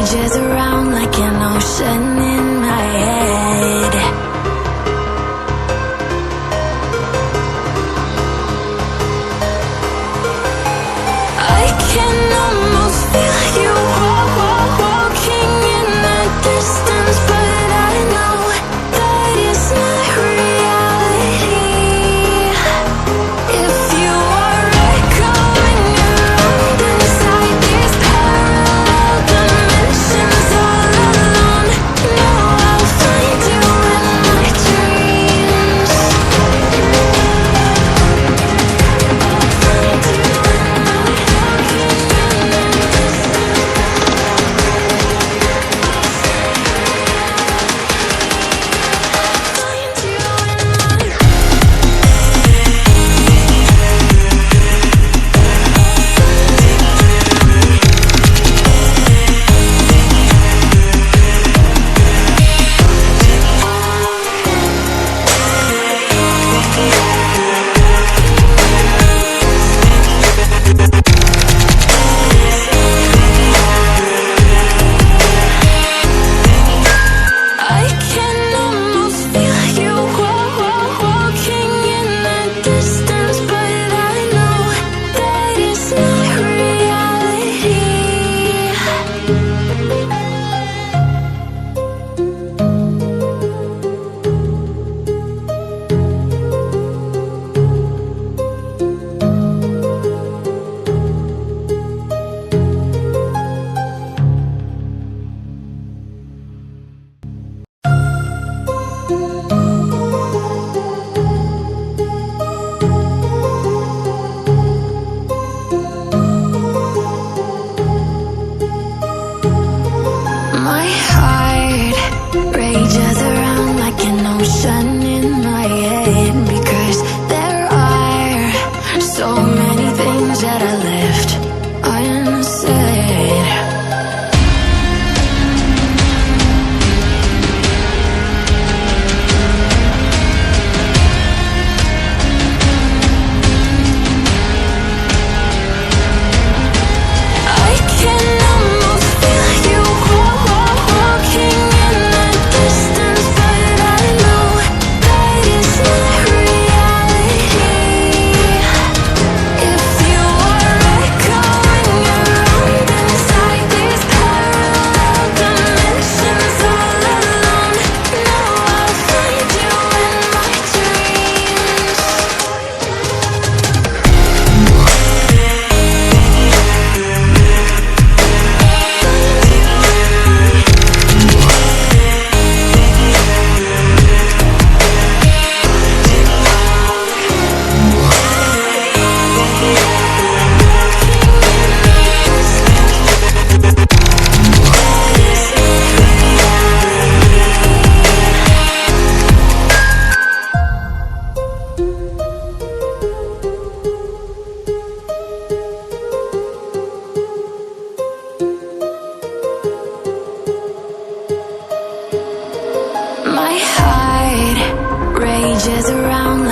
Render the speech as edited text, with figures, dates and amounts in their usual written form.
rages around like an ocean in my head. I can almost feel you walking in the distance, but I know that it's not reality. If you are echoing around inside these parallel dimensions all alone, know I'll find you in my dreams. I can almost feel you walking in the distance, but I know that it's not reality. My heart rages around like an ocean in my head, because there are so many things that I left unsaid. I can almost feel you walking in the distance, but I know that it's not reality. If you are echoing around inside these parallel dimensions all alone, know I'll find you in my dreams. My heart rages around